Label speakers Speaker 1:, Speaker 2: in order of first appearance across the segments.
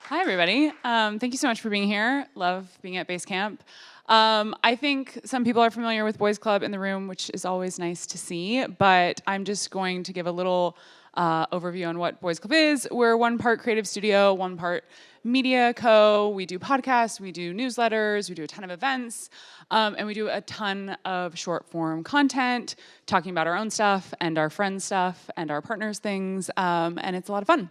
Speaker 1: Hi, everybody. Thank you so much for being here. Love being at BaseCamp. I think some people are familiar with Boys Club in the room, which is always nice to see, but I'm just going to give a little overview on what Boys Club is. We're one part creative studio, one part media co. We do podcasts, we do newsletters, we do a ton of events, and we do a ton of short form content, talking about our own stuff and our friends' stuff and our partners' things, and it's a lot of fun.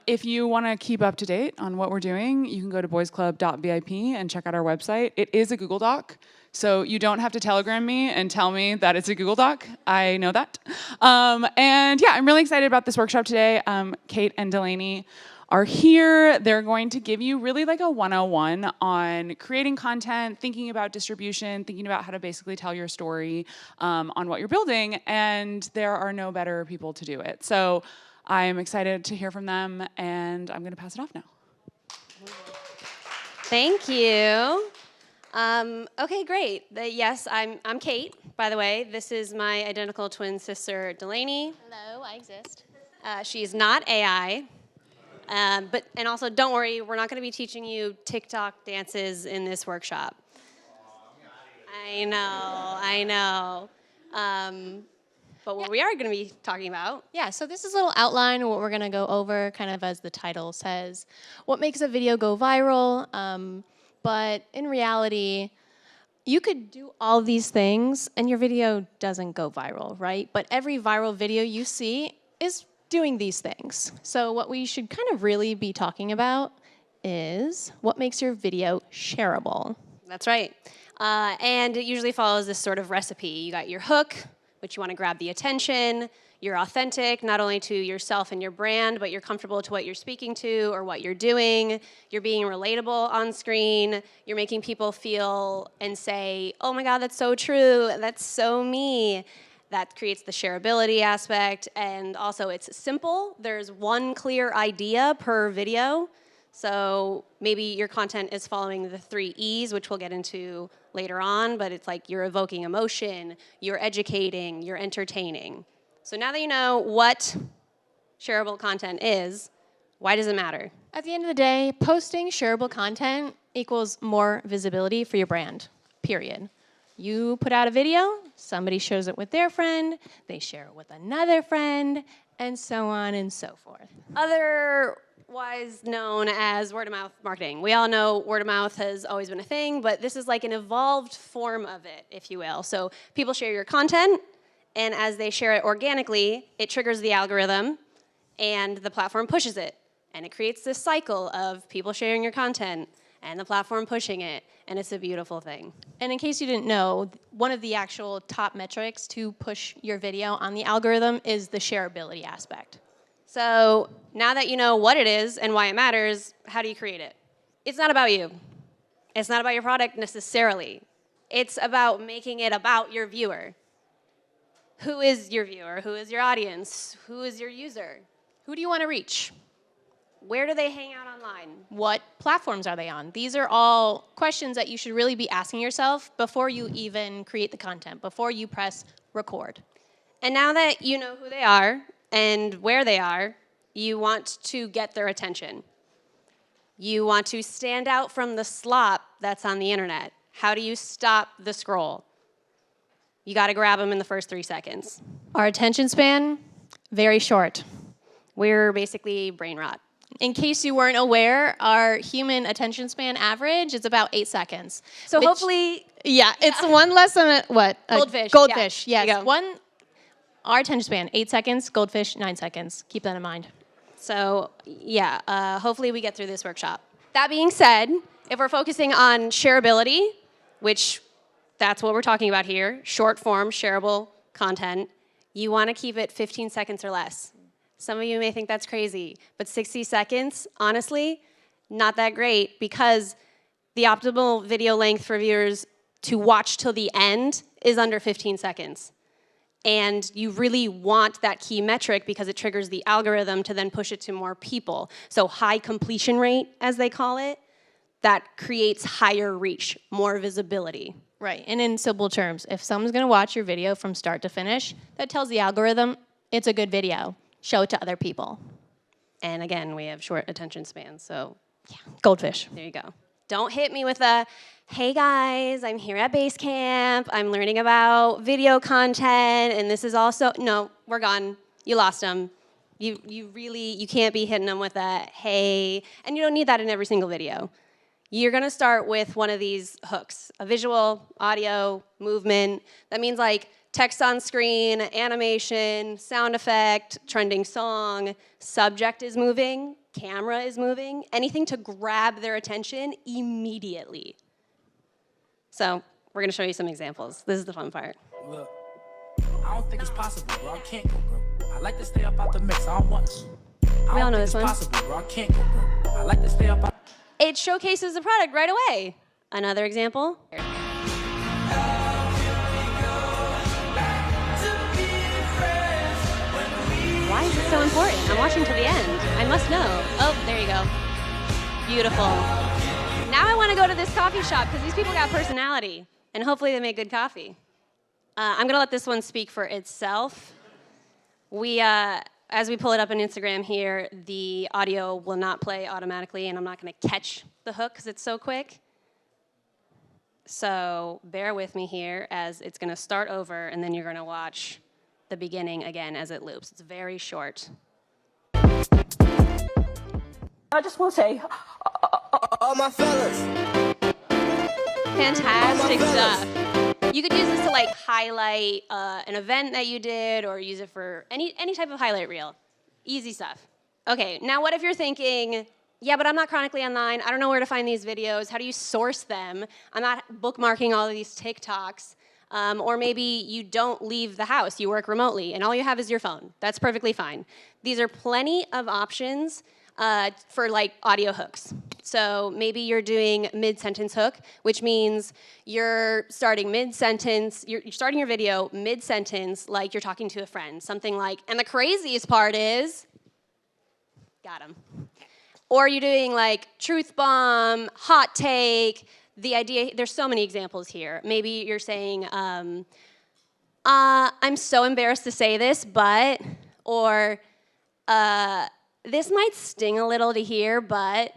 Speaker 1: If you want to keep up to date on what we're doing, you can go to boysclub.vip and check out our website. It is a Google Doc, so you don't have to Telegram me and tell me that it's a Google Doc. I know that. And yeah, I'm really excited about this workshop today. Kate and Delaney are here. They're going to give you really like a 101 on creating content, thinking about distribution, thinking about how to basically tell your story on what you're building, and there are no better people to do it. So I'm excited to hear from them, and I'm going to pass it off now.
Speaker 2: Thank you. Okay, great. Yes, I'm Kate, by the way. This is my identical twin sister, Delaney.
Speaker 3: Hello, I exist.
Speaker 2: She's not AI. And also, don't worry, we're not going to be teaching you TikTok dances in this workshop. I know. But what we are going to be talking about.
Speaker 3: Yeah, so this is a little outline of what we're going to go over, kind of as the title says. What makes a video go viral? But in reality, you could do all these things and your video doesn't go viral, right? But every viral video you see is doing these things. So what we should kind of really be talking about is what makes your video shareable.
Speaker 2: That's right. And it usually follows this sort of recipe. You got your hook, which you want to grab the attention. You're authentic, not only to yourself and your brand, but you're comfortable to what you're speaking to or what you're doing. You're being relatable on screen. You're making people feel and say, oh my God, that's so true. That's so me. That creates the shareability aspect. And also it's simple. There's one clear idea per video. So maybe your content is following the 3 E's, which we'll get into later on, but it's like you're evoking emotion, you're educating, you're entertaining. So now that you know what shareable content is, why does it matter?
Speaker 3: At the end of the day, posting shareable content equals more visibility for your brand, period. You put out a video, somebody shares it with their friend, they share it with another friend, and so on and so forth.
Speaker 2: Otherwise known as word-of-mouth marketing. We all know word-of-mouth has always been a thing, but this is like an evolved form of it, if you will. So people share your content, and as they share it organically, it triggers the algorithm, and the platform pushes it. And it creates this cycle of people sharing your content, and the platform pushing it, and it's a beautiful thing.
Speaker 3: And in case you didn't know, one of the actual top metrics to push your video on the algorithm is the shareability aspect.
Speaker 2: So now that you know what it is and why it matters, how do you create it? It's not about you. It's not about your product necessarily. It's about making it about your viewer. Who is your viewer? Who is your audience? Who is your user?
Speaker 3: Who do you want to reach?
Speaker 2: Where do they hang out online?
Speaker 3: What platforms are they on? These are all questions that you should really be asking yourself before you even create the content, before you press record.
Speaker 2: And now that you know who they are and where they are, you want to get their attention. You want to stand out from the slop that's on the internet. How do you stop the scroll? You got to grab them in the first 3 seconds.
Speaker 3: Our attention span, very short.
Speaker 2: We're basically brain rot.
Speaker 3: In case you weren't aware, our human attention span average is about 8 seconds.
Speaker 2: So hopefully...
Speaker 3: Yeah, it's one less than what?
Speaker 2: Goldfish.
Speaker 3: Goldfish,
Speaker 2: yeah.
Speaker 3: Yes. Our attention span, 8 seconds, goldfish, 9 seconds. Keep that in mind.
Speaker 2: So yeah, hopefully we get through this workshop. That being said, if we're focusing on shareability, which that's what we're talking about here, short form, shareable content, you want to keep it 15 seconds or less. Some of you may think that's crazy, but 60 seconds, honestly, not that great because the optimal video length for viewers to watch till the end is under 15 seconds. And you really want that key metric because it triggers the algorithm to then push it to more people. So high completion rate, as they call it, that creates higher reach, more visibility.
Speaker 3: Right, and in simple terms, if someone's gonna watch your video from start to finish, that tells the algorithm it's a good video. Show it to other people.
Speaker 2: And again, we have short attention spans, so yeah,
Speaker 3: Goldfish.
Speaker 2: there you go. Don't hit me with a, hey guys, I'm here at BaseCamp, I'm learning about video content, and this is also, no, we're gone. You lost them. You can't be hitting them with a, hey, and you don't need that in every single video. You're gonna start with one of these hooks, a visual, audio, movement. That means like text on screen, animation, sound effect, trending song, subject is moving, camera is moving, anything to grab their attention immediately. So we're gonna show you some examples. This is the fun part.
Speaker 4: Look, I don't think it's possible, bro. I can't go broke. I like to stay up out the mix. I don't want to.
Speaker 2: We all know this one.
Speaker 4: Possible, bro. I can't go broke. I like to stay up out.
Speaker 2: It showcases the product right away. Another example. Why is it so important? I'm watching to the end. I must know. Oh, there you go. Beautiful. Now I want to go to this coffee shop because these people got personality, and hopefully they make good coffee. I'm going to let this one speak for itself. As we pull it up on Instagram here, the audio will not play automatically, and I'm not going to catch the hook because it's so quick. So bear with me here as it's going to start over, and then you're going to watch the beginning again as it loops. It's very short.
Speaker 5: I just want to say, all my fellas.
Speaker 2: Fantastic stuff. You could use this to like highlight an event that you did, or use it for any type of highlight reel. Easy stuff. Okay, now what if you're thinking, yeah, but I'm not chronically online. I don't know where to find these videos. How do you source them? I'm not bookmarking all of these TikToks. Or maybe you don't leave the house. You work remotely, and all you have is your phone. That's perfectly fine. These are plenty of options for like audio hooks. So maybe you're doing mid-sentence hook, which means you're starting mid-sentence, you're starting your video mid-sentence like you're talking to a friend. Something like, and the craziest part is, got him. Or you're doing like truth bomb, hot take. The idea, there's so many examples here. Maybe you're saying, I'm so embarrassed to say this, but, or this might sting a little to hear, but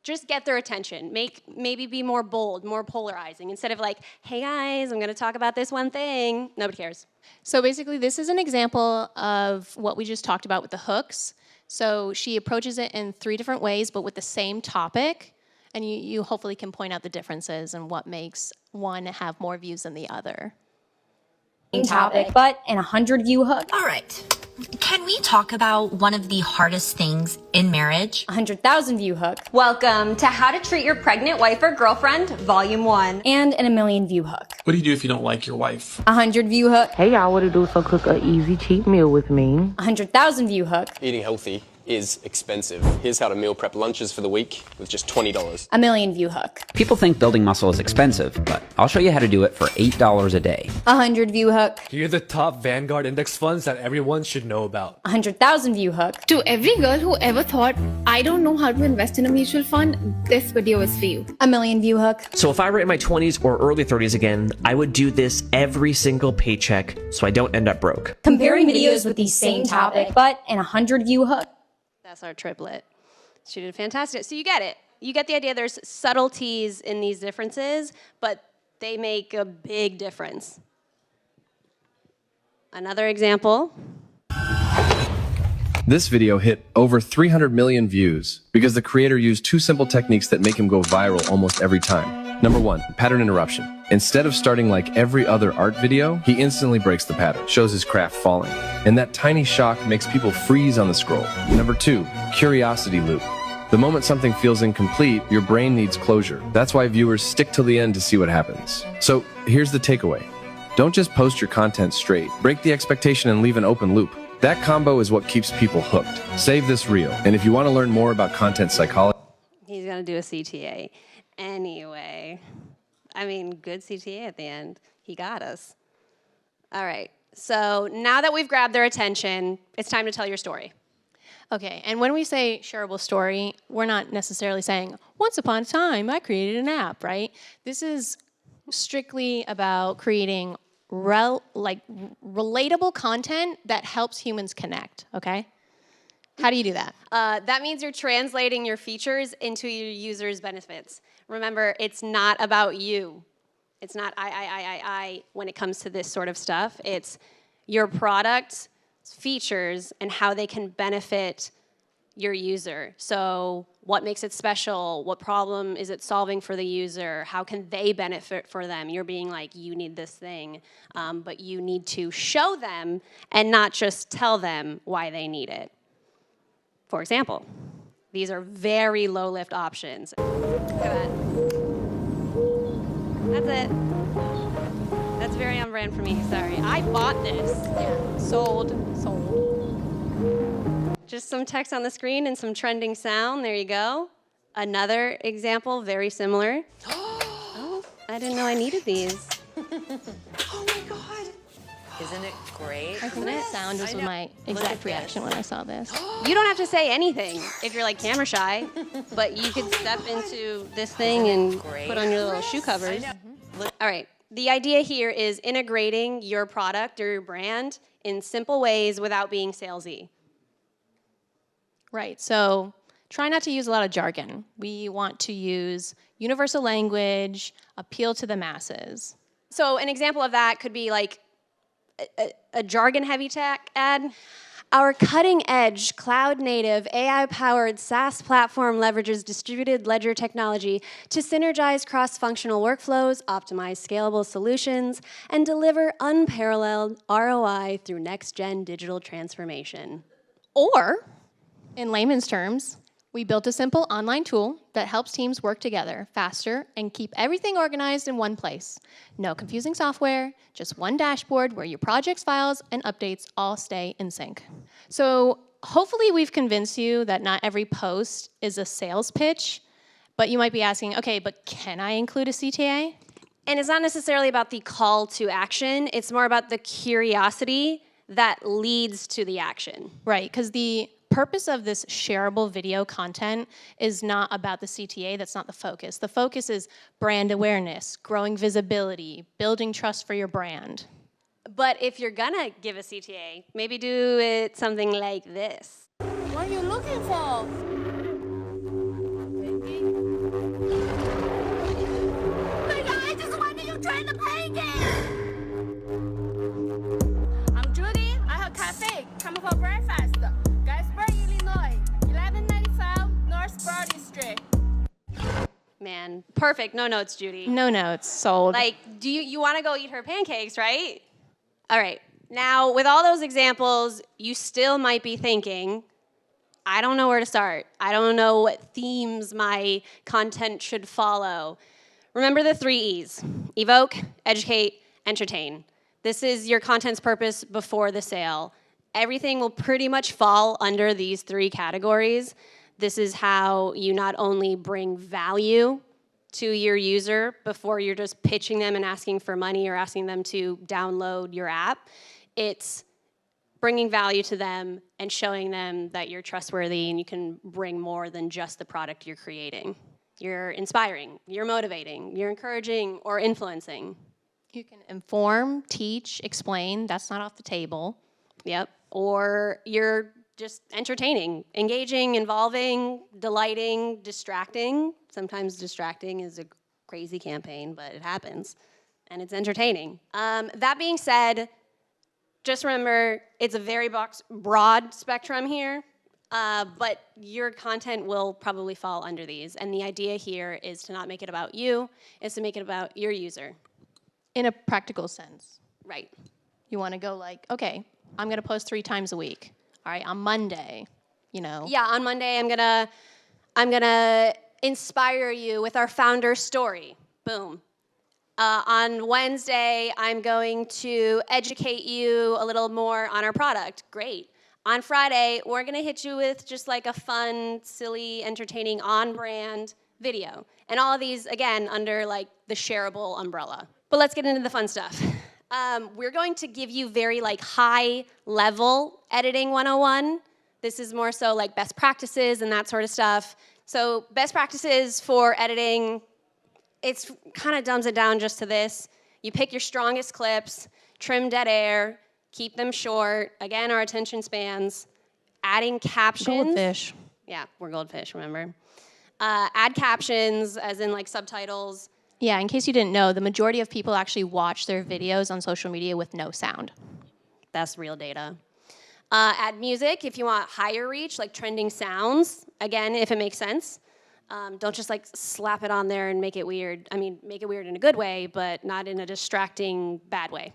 Speaker 2: just get their attention. Maybe be more bold, more polarizing. Instead of like, hey guys, I'm gonna talk about this one thing. Nobody cares.
Speaker 3: So basically, this is an example of what we just talked about with the hooks. So she approaches it in 3 different ways, but with the same topic. And you hopefully can point out the differences and what makes one have more views than the other.
Speaker 6: Topic, but in 100-view hook.
Speaker 7: All right. Can we talk about one of the hardest things in marriage?
Speaker 6: 100,000-view hook.
Speaker 2: Welcome to How to Treat Your Pregnant Wife or Girlfriend, Volume 1.
Speaker 6: And in 1,000,000-view hook.
Speaker 4: What do you do if you don't like your wife?
Speaker 6: 100-view hook.
Speaker 5: Hey, y'all, what to do? So cook a easy cheat meal with me.
Speaker 6: 100,000-view hook.
Speaker 8: Eating healthy is expensive. Here's how to meal prep lunches for the week with just $20.
Speaker 6: 1,000,000-view hook.
Speaker 9: People think building muscle is expensive, but I'll show you how to do it for $8 a day.
Speaker 6: 100-view hook.
Speaker 10: Here are the top Vanguard index funds that everyone should know about.
Speaker 6: 100,000-view hook.
Speaker 11: To every girl who ever thought, I don't know how to invest in a mutual fund, this video is for you.
Speaker 6: 1,000,000-view hook.
Speaker 12: So if I were in my 20s or early 30s again, I would do this every single paycheck so I don't end up broke.
Speaker 6: Comparing videos with the same topic, but in 100-view hook.
Speaker 2: That's our triplet. She did fantastic. So you get it. You get the idea. There's subtleties in these differences, but they make a big difference. Another example.
Speaker 13: This video hit over 300 million views because the creator used 2 simple techniques that make him go viral almost every time. Number 1, pattern interruption. Instead of starting like every other art video, he instantly breaks the pattern, shows his craft falling. And that tiny shock makes people freeze on the scroll. Number 2, curiosity loop. The moment something feels incomplete, your brain needs closure. That's why viewers stick till the end to see what happens. So here's the takeaway. Don't just post your content straight. Break the expectation and leave an open loop. That combo is what keeps people hooked. Save this reel. And if you want to learn more about content psychology,
Speaker 2: He's going to do a CTA. Anyway, I mean, good CTA at the end. He got us. All right. So now that we've grabbed their attention, it's time to tell your story.
Speaker 3: Okay, and when we say shareable story, we're not necessarily saying, once upon a time, I created an app, right? This is strictly about creating relatable content that helps humans connect, okay? How do you do that?
Speaker 2: That means you're translating your features into your users' benefits. Remember, it's not about you. It's not I when it comes to this sort of stuff. It's your product, features, and how they can benefit your user. So what makes it special? What problem is it solving for the user? How can they benefit for them? You're being like, you need this thing, but you need to show them and not just tell them why they need it. For example, these are very low lift options. Look at that. That's it. That's very on brand for me, sorry. I bought this.
Speaker 3: Yeah, sold.
Speaker 2: Just some text on the screen and some trending sound, there you go. Another example, very similar. Oh, I didn't know I needed these.
Speaker 14: Oh my God. Isn't it great?
Speaker 3: I think that sound was my exact reaction when I saw this.
Speaker 2: You don't have to say anything if you're like camera shy, but you could step into this thing and put on your little shoe covers. All right, the idea here is integrating your product or your brand in simple ways without being salesy.
Speaker 3: Right, so try not to use a lot of jargon. We want to use universal language, appeal to the masses.
Speaker 2: So an example of that could be like a jargon-heavy tech ad. Our cutting-edge, cloud-native, AI-powered SaaS platform leverages distributed ledger technology to synergize cross-functional workflows, optimize scalable solutions, and deliver unparalleled ROI through next-gen digital transformation.
Speaker 3: Or, in layman's terms, we built a simple online tool that helps teams work together faster and keep everything organized in one place. No confusing software, just one dashboard where your projects, files, and updates all stay in sync. So hopefully we've convinced you that not every post is a sales pitch, but you might be asking, okay, but can I include a CTA?
Speaker 2: And it's not necessarily about the call to action, it's more about the curiosity that leads to the action.
Speaker 3: Right, because the purpose of this shareable video content is not about the CTA, that's not the focus. The focus is brand awareness, growing visibility, building trust for your brand.
Speaker 2: But if you're gonna give a CTA, maybe do it something like this.
Speaker 14: What are you looking for? My God, I just wanted you trying to play game. I'm Judy. I have cafe. Come for breakfast. Illinois, 1195 North Broad Street.
Speaker 2: Man, perfect. No notes, Judy.
Speaker 3: No notes, sold.
Speaker 2: Like, do you want to go eat her pancakes, right? All right. Now, with all those examples, you still might be thinking, I don't know where to start. I don't know what themes my content should follow. Remember the 3 E's: evoke, educate, entertain. This is your content's purpose before the sale. Everything will pretty much fall under these 3 categories. This is how you not only bring value to your user before you're just pitching them and asking for money or asking them to download your app. It's bringing value to them and showing them that you're trustworthy and you can bring more than just the product you're creating. You're inspiring, you're motivating, you're encouraging or influencing.
Speaker 3: You can inform, teach, explain, that's not off the table.
Speaker 2: Yep. Or you're just entertaining, engaging, involving, delighting, distracting. Sometimes distracting is a crazy campaign, but it happens. And it's entertaining. That being said, just remember, it's a very broad spectrum here, but your content will probably fall under these. And the idea here is to not make it about you, is to make it about your user.
Speaker 3: In a practical sense.
Speaker 2: Right.
Speaker 3: You want to go like, okay, I'm going to post 3 times a week. All right, on Monday, you know.
Speaker 2: Yeah, on Monday, I'm gonna inspire you with our founder story. Boom. On Wednesday, I'm going to educate you a little more on our product. Great. On Friday, we're gonna hit you with just like a fun, silly, entertaining, on-brand video. And all of these, again, under like the shareable umbrella. But let's get into the fun stuff. We're going to give you very like high-level editing 101. This is more so like best practices and that sort of stuff. So best practices for editing, it's kind of dumbs it down just to this. You pick your strongest clips, trim dead air, keep them short. Again, our attention spans. adding captions.
Speaker 3: Goldfish.
Speaker 2: Yeah, we're goldfish, remember? Add captions, as in like subtitles.
Speaker 3: Yeah, in case you didn't know, the majority of people actually watch their videos on social media with no sound.
Speaker 2: That's real data. Add music if you want higher reach, like trending sounds, again, if it makes sense. Don't just like slap it on there and make it weird. I mean, make it weird in a good way, but not in a distracting, bad way.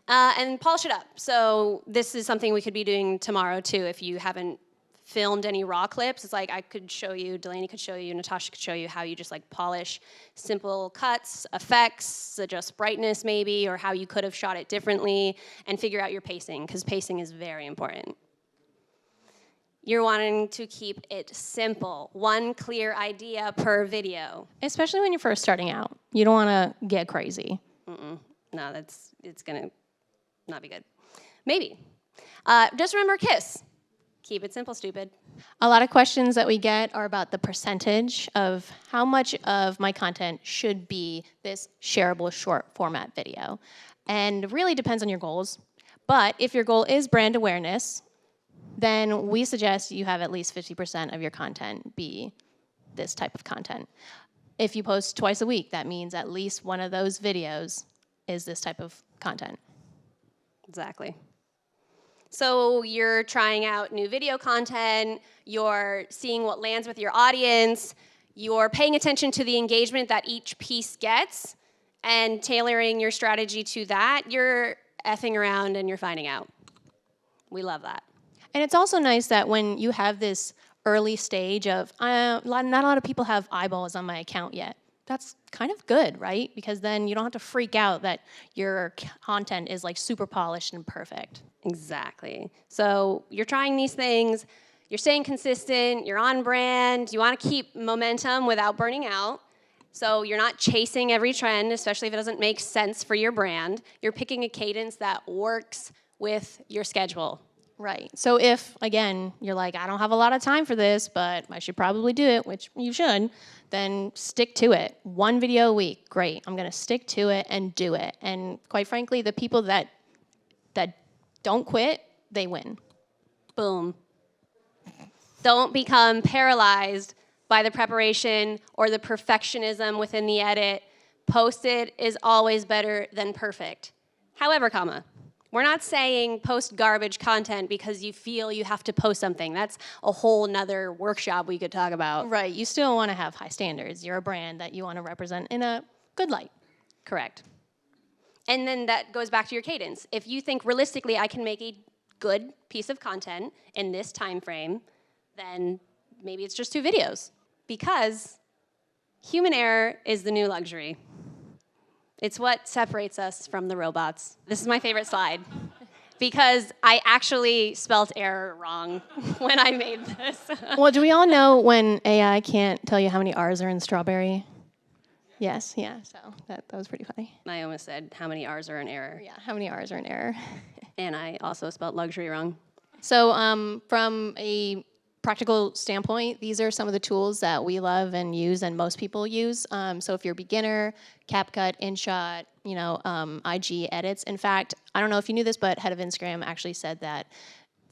Speaker 2: And polish it up. So this is something we could be doing tomorrow too if you haven't filmed any raw clips. It's like I could show you, Delaney could show you, Natasha could show you how you just like polish simple cuts, effects, adjust brightness maybe, or how you could have shot it differently, and figure out your pacing, because pacing is very important. You're wanting to keep it simple. One clear idea per video.
Speaker 3: Especially when you're first starting out. You don't want to get crazy.
Speaker 2: No, it's gonna not be good. Maybe. Just remember KISS. Keep it simple, stupid.
Speaker 3: A lot of questions that we get are about the percentage of how much of my content should be this shareable short format video. And it really depends on your goals. But if your goal is brand awareness, then we suggest you have at least 50% of your content be this type of content. If you post twice a week, that means at least one of those videos is this type of content.
Speaker 2: Exactly. So you're trying out new video content, you're seeing what lands with your audience, you're paying attention to the engagement that each piece gets, and tailoring your strategy to that. You're effing around and you're finding out. We love that.
Speaker 3: And it's also nice that when you have this early stage of, not a lot of people have eyeballs on my account yet. That's kind of good, right? Because then you don't have to freak out that your content is like super polished and perfect.
Speaker 2: Exactly. So you're trying these things, you're staying consistent, you're on brand, you want to keep momentum without burning out. So you're not chasing every trend, especially if it doesn't make sense for your brand. You're picking a cadence that works with your schedule.
Speaker 3: Right. So if, again, you're like, I don't have a lot of time for this, but I should probably do it, which you should, then stick to it. One video a week, great. I'm going to stick to it and do it. And quite frankly, the people that don't quit, they win.
Speaker 2: Boom. Don't become paralyzed by the preparation or the perfectionism within the edit. Posted is always better than perfect. However, we're not saying post garbage content because you feel you have to post something. That's a whole nother workshop we could talk about.
Speaker 3: Right. You still want to have high standards. You're a brand that you want to represent in a good light.
Speaker 2: Correct. And then that goes back to your cadence. If you think realistically I can make a good piece of content in this time frame, then maybe it's just 2 videos. Because human error is the new luxury. It's what separates us from the robots. This is my favorite slide. Because I actually spelt error wrong when I made this.
Speaker 3: Well, do we all know when AI can't tell you how many R's are in strawberry? Yes, yeah, so that was pretty funny.
Speaker 2: I almost said how many R's are in error.
Speaker 3: Yeah, how many R's are in error.
Speaker 2: And I also spelled luxury wrong.
Speaker 3: So from a practical standpoint, these are some of the tools that we love and use and most people use. So if you're a beginner, CapCut, InShot, IG edits. In fact, I don't know if you knew this, but head of Instagram actually said that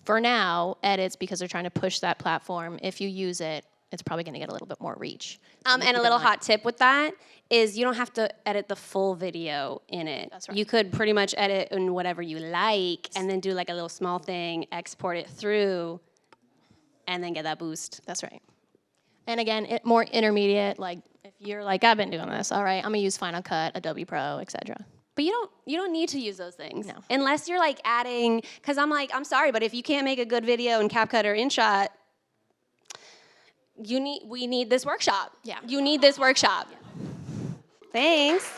Speaker 3: for now, edits, because they're trying to push that platform, if you use it, it's probably going to get a little bit more reach.
Speaker 2: And a little hot tip with that is you don't have to edit the full video in it.
Speaker 3: That's right.
Speaker 2: You could pretty much edit in whatever you like and then do like a little small thing, export it through, and then get that boost.
Speaker 3: That's right. And again, more intermediate, like if you're like, I've been doing this, all right, I'm going to use Final Cut, Adobe Pro, etc.
Speaker 2: But you don't need to use those things.
Speaker 3: No.
Speaker 2: Unless you're like adding, because I'm sorry, but if you can't make a good video in CapCut or InShot, we need this workshop.
Speaker 3: Yeah.
Speaker 2: You need this workshop.
Speaker 3: Yeah.
Speaker 2: Thanks.